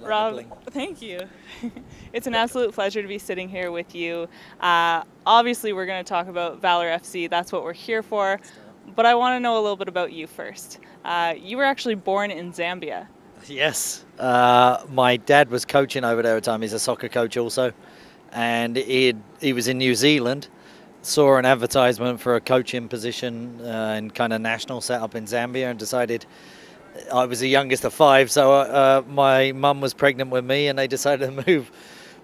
Rob, thank you. It's an absolute pleasure to be sitting here with you. Obviously, we're going to talk about Valour FC. That's what we're here for. But I want to know a little bit about you first. You were actually born in Zambia. Yes, my dad was coaching over there at the time. He's a soccer coach also, and he was in New Zealand. Saw an advertisement for a coaching position in kind of national setup in Zambia, and decided I was the youngest of five. So my mum was pregnant with me, and they decided to move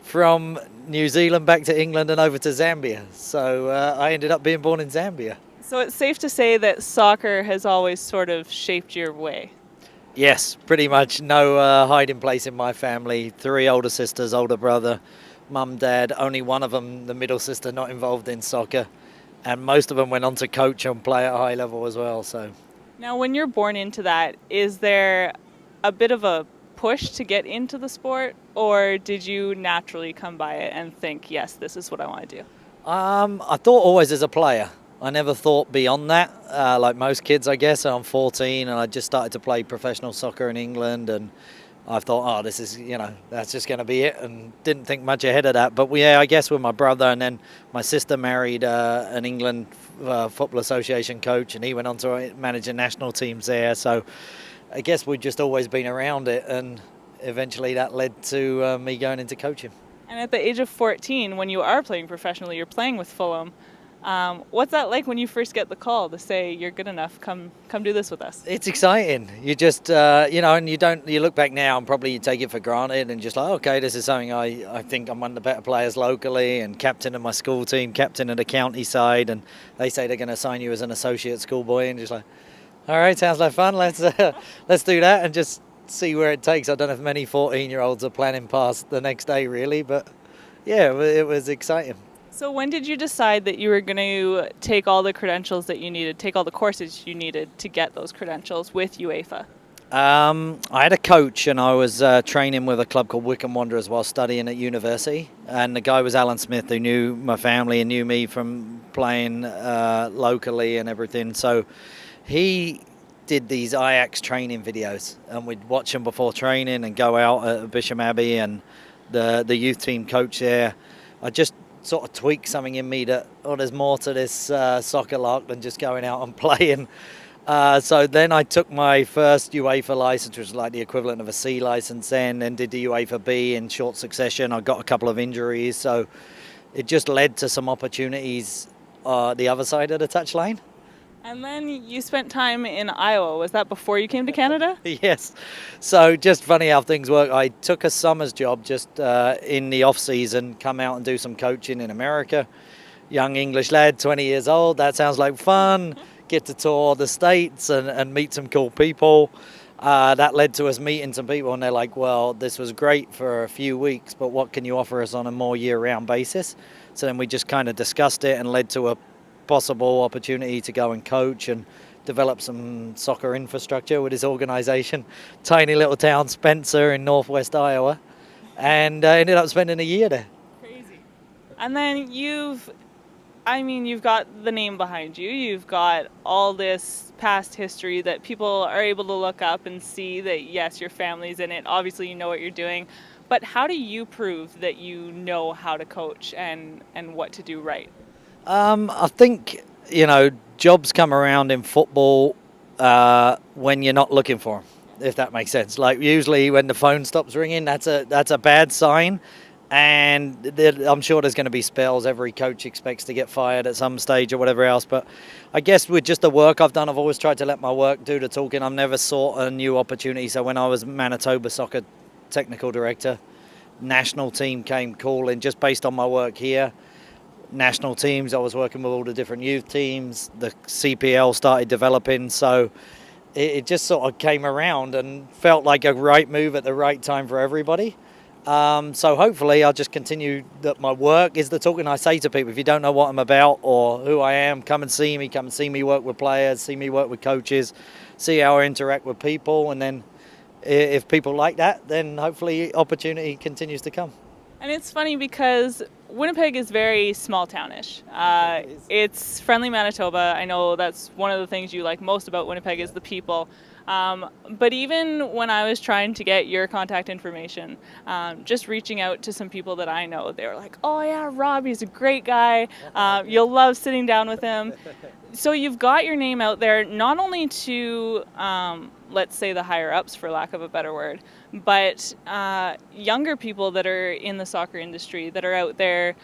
from New Zealand back to England and over to Zambia. So I ended up being born in Zambia. So it's safe to say that soccer has always sort of shaped your way. Yes, pretty much. No hiding place in my family. Three older sisters, older brother, mum, dad. Only one of them, the middle sister, not involved in soccer. And most of them went on to coach and play at a high level as well. So, Now, when you're born into that, is there a bit of a push to get into the sport, or did you naturally come by it and think, yes, this is what I want to do? I thought always as a player. I never thought beyond that, like most kids, I guess. I'm 14 and I just started to play professional soccer in England, and I thought, oh, this is, that's just going to be it, and didn't think much ahead of that. But yeah, I guess with my brother, and then my sister married an England Football Association coach, and he went on to manage the national teams there. So I guess we've just always been around it, and eventually that led to me going into coaching. And at the age of 14, when you are playing professionally, you're playing with Fulham. What's that like when you first get the call to say you're good enough, come do this with us? It's exciting. You just, and you look back now and probably you take it for granted and just like, okay, this is something I think I'm one of the better players locally, and captain of my school team, captain of the county side, and they say they're going to sign you as an associate schoolboy, and just like, all right, sounds like fun. Let's do that and just see where it takes. I don't know if many 14-year-olds are planning past the next day really, but yeah, it was exciting. So when did you decide that you were going to take all the credentials that you needed, take all the courses you needed to get those credentials with UEFA? I had a coach, and I was training with a club called Wycombe Wanderers while studying at university. And the guy was Alan Smith, who knew my family and knew me from playing locally and everything. So he did these Ajax training videos, and we'd watch them before training and go out at Bisham Abbey, and the youth team coach there. I just sort of tweaked something in me that, there's more to this soccer lark than just going out and playing. So then I took my first UEFA license, which was like the equivalent of a C license then did the UEFA B in short succession. I got a couple of injuries, so it just led to some opportunities the other side of the touchline. And then you spent time in Iowa. Was that before you came to Canada? Yes. So just funny how things work. I took a summer's job just in the off season, come out and do some coaching in America. Young English lad, 20 years old. That sounds like fun. Get to tour the States and meet some cool people. That led to us meeting some people, and they're like, well, this was great for a few weeks, but what can you offer us on a more year-round basis? So then we just kind of discussed it and led to a possible opportunity to go and coach and develop some soccer infrastructure with his organisation, tiny little town Spencer in northwest Iowa, and ended up spending a year there. Crazy. And then you've got the name behind you. You've got all this past history that people are able to look up and see that, yes, your family's in it. Obviously, you know what you're doing. But how do you prove that you know how to coach and what to do right? I think, jobs come around in football when you're not looking for them, if that makes sense. Like usually when the phone stops ringing, that's a bad sign. And I'm sure there's going to be spells. Every coach expects to get fired at some stage or whatever else. But I guess with just the work I've done, I've always tried to let my work do the talking. I've never sought a new opportunity. So when I was Manitoba soccer technical director, national team came calling just based on my work here. National teams, I was working with all the different youth teams. The CPL started developing. So it just sort of came around and felt like a right move at the right time for everybody. So hopefully I'll just continue that my work is the talking. I say to people, if you don't know what I'm about or who I am, come and see me work with players, see me work with coaches, see how I interact with people, and then if people like that, then hopefully opportunity continues to come. And it's funny because Winnipeg is very small townish. It's friendly Manitoba. I know that's one of the things you like most about Winnipeg is the people. But even when I was trying to get your contact information, just reaching out to some people that I know, they were like, oh yeah, Rob, he's a great guy. You'll love sitting down with him. So you've got your name out there, not only to, let's say, the higher ups, for lack of a better word, but younger people that are in the soccer industry that are out there,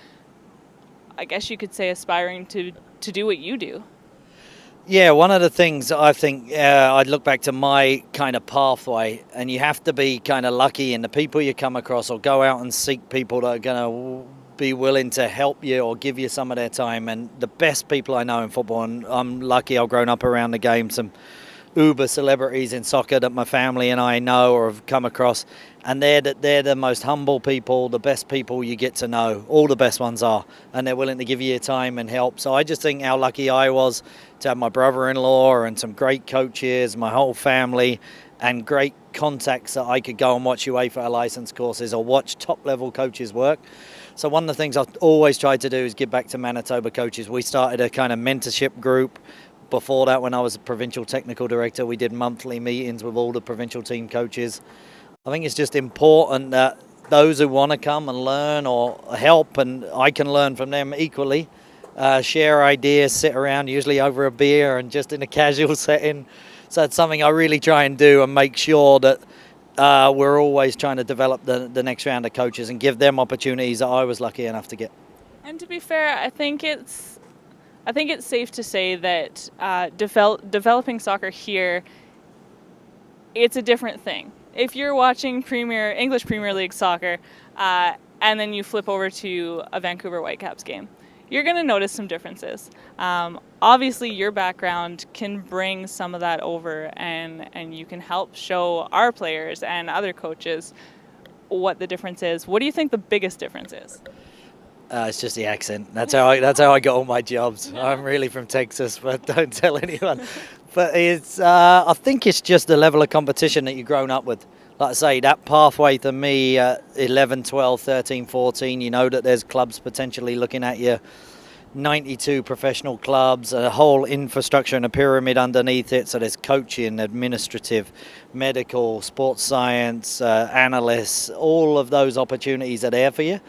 I guess you could say, aspiring to do what you do. Yeah, one of the things I think I'd look back to my kind of pathway, and you have to be kind of lucky in the people you come across, or go out and seek people that are going to be willing to help you or give you some of their time. And the best people I know in football, and I'm lucky I've grown up around the game, some uber celebrities in soccer that my family and I know or have come across, and they're the most humble people, the best people you get to know. All the best ones are, and they're willing to give you time and help. So I just think how lucky I was to have my brother-in-law and some great coaches, my whole family, and great contacts that I could go and watch UEFA license courses or watch top-level coaches work. So one of the things I've always tried to do is give back to Manitoba coaches. We started a kind of mentorship group. Before that, when I was a provincial technical director, we did monthly meetings with all the provincial team coaches. I think it's just important that those who want to come and learn or help, and I can learn from them equally, share ideas, sit around, usually over a beer and just in a casual setting. So it's something I really try and do, and make sure that we're always trying to develop the next round of coaches and give them opportunities that I was lucky enough to get. And to be fair, I think it's safe to say that developing soccer here, it's a different thing. If you're watching English Premier League soccer, and then you flip over to a Vancouver Whitecaps game, you're going to notice some differences. Obviously, your background can bring some of that over, and you can help show our players and other coaches what the difference is. What do you think the biggest difference is? It's just the accent. That's how I got all my jobs. I'm really from Texas, but don't tell anyone. But I think it's just the level of competition that you've grown up with. Like I say, that pathway to me, 11, 12, 13, 14, you know that there's clubs potentially looking at you. 92 professional clubs, a whole infrastructure and a pyramid underneath it. So there's coaching, administrative, medical, sports science, analysts. All of those opportunities are there for you.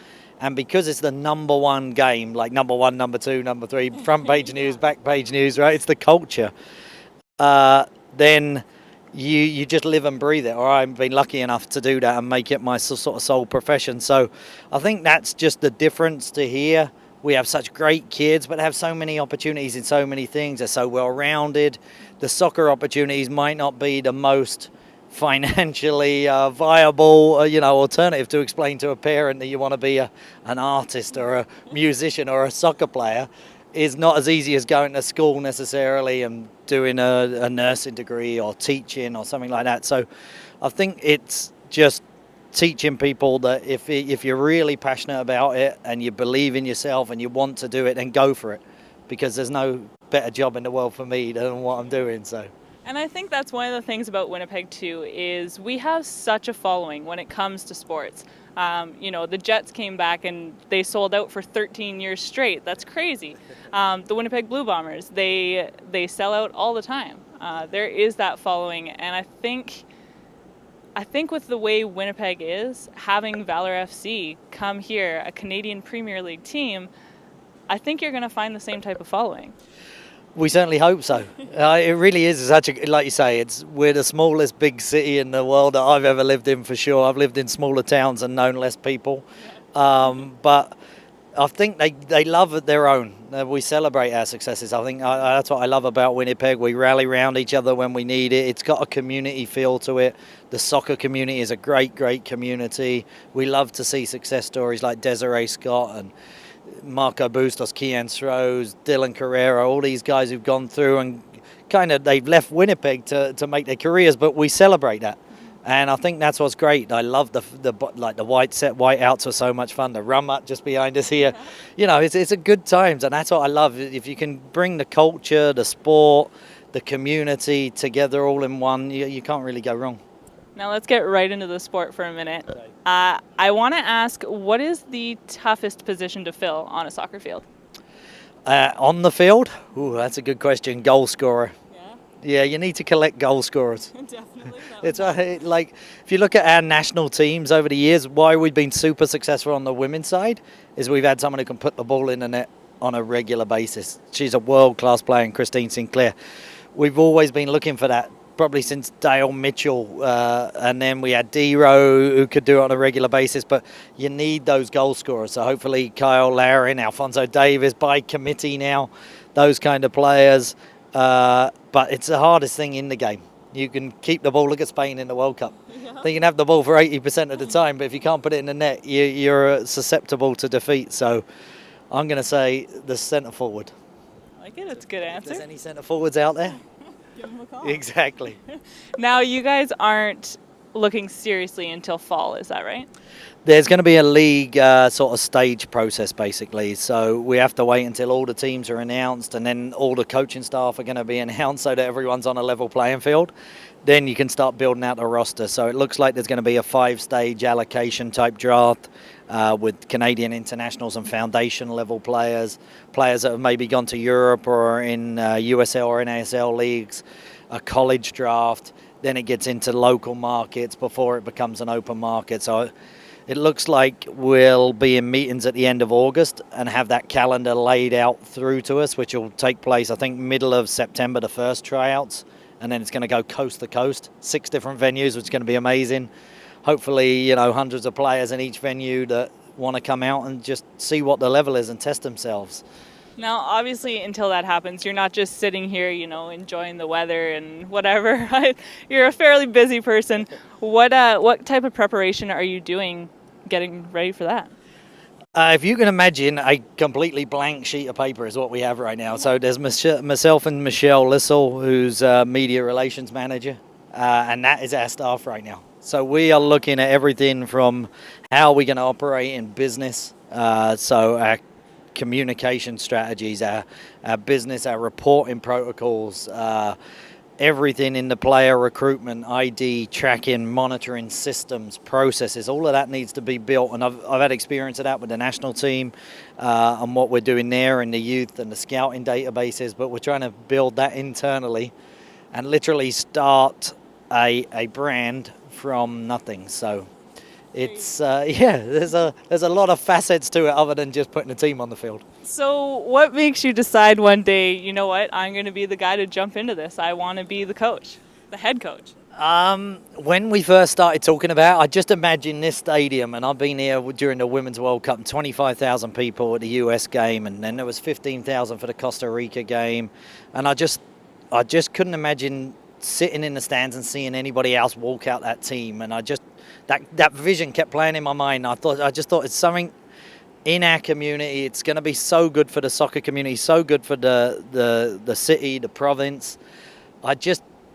And because it's the number one game, like number one, number two, number three, front page news, back page news, right? It's the culture. Then you just live and breathe it. Or I've been lucky enough to do that and make it my sort of sole profession. So I think that's just the difference to here. We have such great kids, but have so many opportunities in so many things. They're so well-rounded. The soccer opportunities might not be the most financially viable, alternative to explain to a parent that you want to be an artist or a musician or a soccer player. Is not as easy as going to school necessarily and doing a nursing degree or teaching or something like that. So I think it's just teaching people that if you're really passionate about it and you believe in yourself and you want to do it, then go for it, because there's no better job in the world for me than what I'm doing. So. And I think that's one of the things about Winnipeg too, is we have such a following when it comes to sports. The Jets came back and they sold out for 13 years straight. That's crazy. The Winnipeg Blue Bombers, they sell out all the time. There is that following, and I think with the way Winnipeg is, having Valour FC come here, a Canadian Premier League team, I think you're going to find the same type of following. We certainly hope so. It really is like you say, we're the smallest big city in the world that I've ever lived in, for sure. I've lived in smaller towns and known less people. But I think they love their own. We celebrate our successes. I think that's what I love about Winnipeg. We rally around each other when we need it. It's got a community feel to it. The soccer community is a great, great community. We love to see success stories like Desiree Scott and Marco Bustos, Kian Strohs, Dylan Carrera, all these guys who've gone through and kind of they've left Winnipeg to make their careers, but we celebrate that. And I think that's what's great. I love the white outs are so much fun. The rum hut just behind us here, it's a good times, and that's what I love. If you can bring the culture, the sport, the community together all in one, you can't really go wrong. Now let's get right into the sport for a minute. I want to ask, what is the toughest position to fill on a soccer field? On the field? Ooh, that's a good question. Goal scorer. Yeah, you need to collect goal scorers. Definitely. It's like if you look at our national teams over the years, why we've been super successful on the women's side is we've had someone who can put the ball in the net on a regular basis. She's a world-class player, in Christine Sinclair. We've always been looking for that, probably since Dale Mitchell, and then we had Dero who could do it on a regular basis, but you need those goal scorers. So hopefully Kyle Larin, Alfonso Davis, by committee now, those kind of players. But it's the hardest thing in the game. You can keep the ball. Look at Spain in the World Cup. Yeah. They can have the ball for 80% of the time, but if you can't put it in the net, you're susceptible to defeat. So I'm going to say the centre forward. I like it. It's a good answer. If there's any centre forwards out there? Give them a call. Exactly. Now, you guys aren't looking seriously until fall, is that right? There's going to be a league sort of stage process, basically. So we have to wait until all the teams are announced, and then all the coaching staff are going to be announced so that everyone's on a level playing field. Then you can start building out the roster. So it looks like there's going to be a 5-stage allocation type draft with Canadian internationals and foundation level players that have maybe gone to Europe or in USL or NASL leagues, a college draft. Then it gets into local markets before it becomes an open market. So it looks like we'll be in meetings at the end of August and have that calendar laid out through to us, which will take place, I think, middle of September, the first tryouts. And then it's going to go coast to coast, 6 different venues, which is going to be amazing. Hopefully, hundreds of players in each venue that want to come out and just see what the level is and test themselves. Now, obviously, until that happens, you're not just sitting here, enjoying the weather and whatever. You're a fairly busy person. What type of preparation are you doing getting ready for that? If you can imagine, a completely blank sheet of paper is what we have right now. So there's myself and Michelle Lissel, who's media relations manager, and that is our staff right now. So we are looking at everything from how we're going to operate in business, so our communication strategies, our business, our reporting protocols, everything in the player recruitment, ID, tracking, monitoring systems, processes, all of that needs to be built. And I've had experience of that with the national team and what we're doing there in the youth and the scouting databases, but we're trying to build that internally and literally start a brand from nothing. So it's there's a lot of facets to it other than just putting a team on the field. So what makes you decide one day, you know what, I'm going to be the guy to jump into this? I want to be the coach, the head coach. When we first started talking about it, I just imagined this stadium, and I've been here during the Women's World Cup, and 25,000 people at the US game, and then there was 15,000 for the Costa Rica game, and I just couldn't imagine sitting in the stands and seeing anybody else walk out that team, and that vision kept playing in my mind. I just thought it's something in our community. It's going to be so good for the soccer community, so good for the city, the province.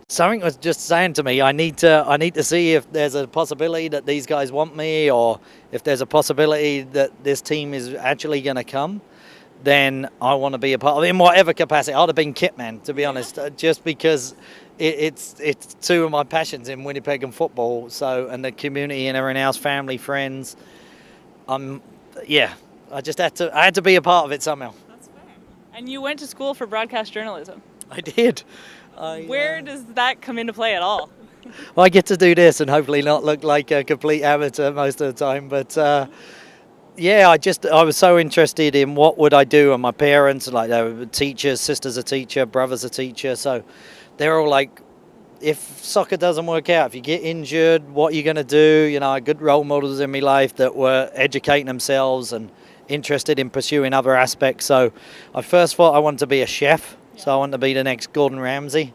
Something was just saying to me, I need to see if there's a possibility that these guys want me, or if there's a possibility that this team is actually going to come. Then I want to be a part of it in whatever capacity. I'd have been kitman, to be honest, just because it's two of my passions in Winnipeg and football. So, and the community and everything else, family, friends. I had to be a part of it somehow. That's fair. And you went to school for broadcast journalism. I did. Where does that come into play at all? Well, I get to do this and hopefully not look like a complete amateur most of the time, but I was so interested in what would I do, and my parents, like, they were teachers, sister's a teacher, brother's a teacher, so they're all like, if soccer doesn't work out, if you get injured, what are you going to do? Good role models in my life that were educating themselves and interested in pursuing other aspects. So I first thought I wanted to be a chef, so I wanted to be the next Gordon Ramsay.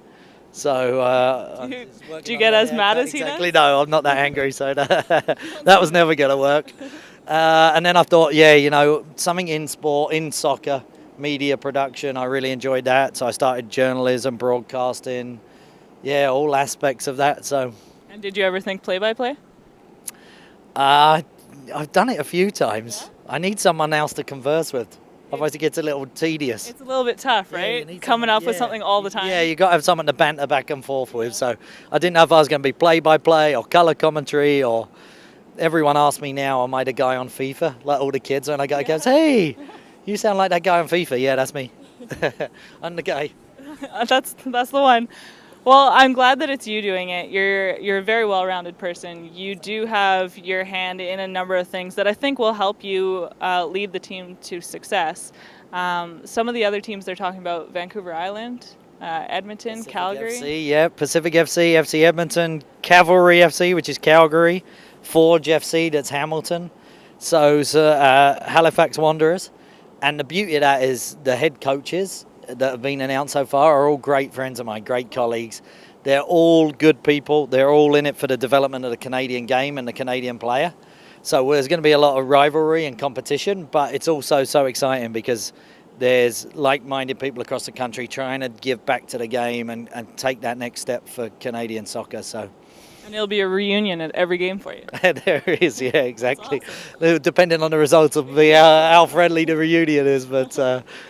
So do you get as mad as he does? Exactly, no, I'm not that angry, so that was never going to work. And then I thought, something in sport, in soccer, media production, I really enjoyed that. So I started journalism, broadcasting, all aspects of that. So. And did you ever think play-by-play? I've done it a few times. Yeah? I need someone else to converse with. Otherwise it gets a little tedious. It's a little bit tough, right? Coming up with something all the time. Yeah, you got to have someone to banter back and forth with. So I didn't know if I was going to be play-by-play or colour commentary, or everyone asks me now, am I the guy on FIFA? Like all the kids when I go, goes, hey, you sound like that guy on FIFA. Yeah, that's me. I'm the guy. That's the one. Well, I'm glad that it's you doing it. You're a very well-rounded person. You do have your hand in a number of things that I think will help you lead the team to success. Some of the other teams they're talking about: Vancouver Island, Edmonton, Pacific Calgary. FC, yeah, Pacific FC, FC Edmonton, Cavalry FC, which is Calgary, Forge FC, that's Hamilton. So Halifax Wanderers. And the beauty of that is the head coaches that have been announced so far are all great friends of mine, great colleagues. They're all good people. They're all in it for the development of the Canadian game and the Canadian player. So there's going to be a lot of rivalry and competition, but it's also so exciting because there's like-minded people across the country trying to give back to the game and take that next step for Canadian soccer. So. And it'll be a reunion at every game for you. There is, yeah, exactly. Awesome. Depending on the results of how friendly the reunion is, but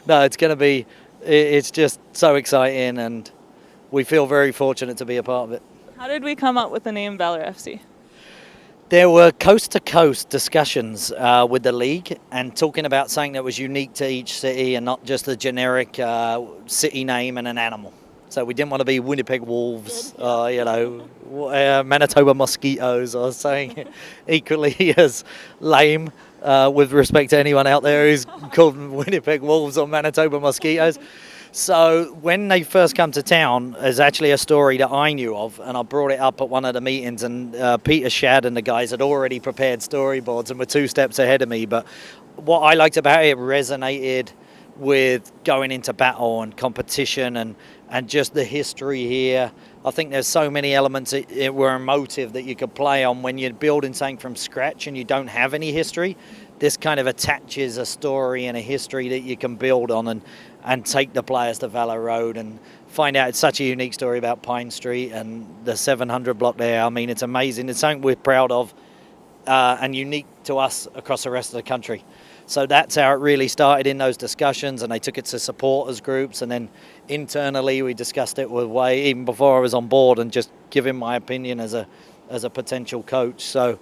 no, it's going to be. It's just so exciting, and we feel very fortunate to be a part of it. How did we come up with the name Valour FC? There were coast-to-coast discussions with the league and talking about something that was unique to each city and not just a generic city name and an animal. So we didn't want to be Winnipeg Wolves, Manitoba Mosquitoes, or something equally as lame with respect to anyone out there who's called Winnipeg Wolves or Manitoba Mosquitoes. So when they first come to town, there's actually a story that I knew of, and I brought it up at one of the meetings, and Peter Shad and the guys had already prepared storyboards and were 2 steps ahead of me. But what I liked about it resonated with going into battle and competition and just the history here. I think there's so many elements that were emotive that you could play on when you're building something from scratch and you don't have any history. This kind of attaches a story and a history that you can build on and take the players to Valour Road and find out it's such a unique story about Pine Street and the 700 block there. I mean, it's amazing. It's something we're proud of and unique to us across the rest of the country. So that's how it really started in those discussions, and they took it to supporters groups, and then internally we discussed it with Way even before I was on board and just giving my opinion as a potential coach. So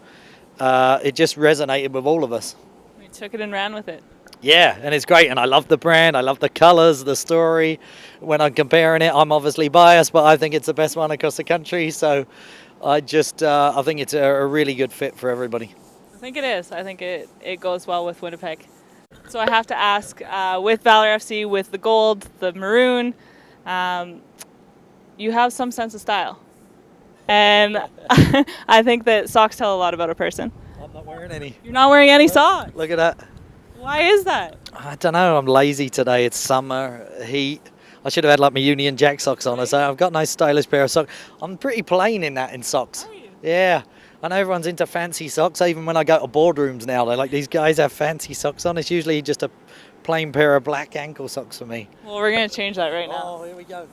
it just resonated with all of us. We took it and ran with it. Yeah, and it's great, and I love the brand, I love the colours, the story. When I'm comparing it, I'm obviously biased, but I think it's the best one across the country, so I think it's a really good fit for everybody. I think it is. I think it goes well with Winnipeg. So I have to ask, with Valour FC, with the gold, the maroon, you have some sense of style. And I think that socks tell a lot about a person. I'm not wearing any. You're not wearing any socks? Look at that. Why is that? I don't know. I'm lazy today. It's summer, heat. I should have had like my Union Jack socks on. So I've got a nice stylish pair of socks. I'm pretty plain in socks. Are you? Yeah. I know everyone's into fancy socks. Even when I go to boardrooms now, they're like, these guys have fancy socks on. It's usually just a plain pair of black ankle socks for me. Well, we're going to change that right now. Oh, here we go.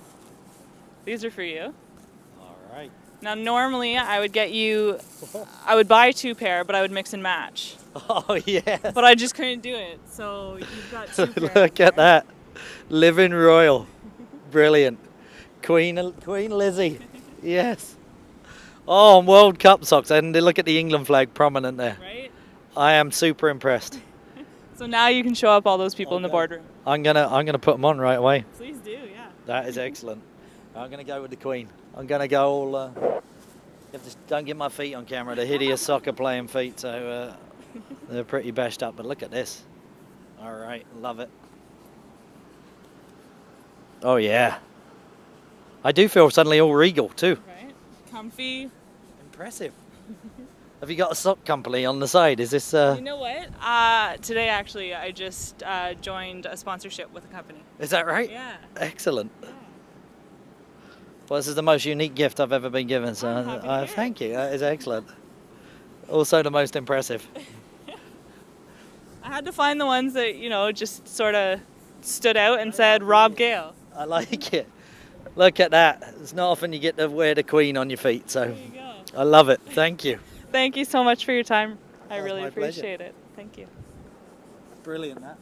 These are for you. All right. Now, normally I would buy 2 pair, but I would mix and match. Oh, yeah. But I just couldn't do it. So you've got 2 pair. Look at that. Living royal. Brilliant. Queen Lizzie. Yes. Oh, and World Cup socks, and look at the England flag prominent there. Right? I am super impressed. So now you can show up all those people in the boardroom. I'm gonna put them on right away. Please do, yeah. That is excellent. I'm gonna go with the Queen. I'm gonna go all. Don't get my feet on camera. The hideous soccer playing feet, so they're pretty bashed up. But look at this. All right, love it. Oh yeah. I do feel suddenly all regal too. Right? Comfy. Impressive. Have you got a sock company on the side? Is this? You know what? Today, actually, I just joined a sponsorship with a company. Is that right? Yeah. Excellent. Yeah. Well, this is the most unique gift I've ever been given, so I'm happy to hear thank you. That is excellent. Also the most impressive. I had to find the ones that, just sort of stood out and said Rob Gale. I like it. Look at that. It's not often you get to wear the Queen on your feet, so There you go. I love it. Thank you. Thank you so much for your time. I Oh, really my pleasure. appreciate it. Thank you. Brilliant, that.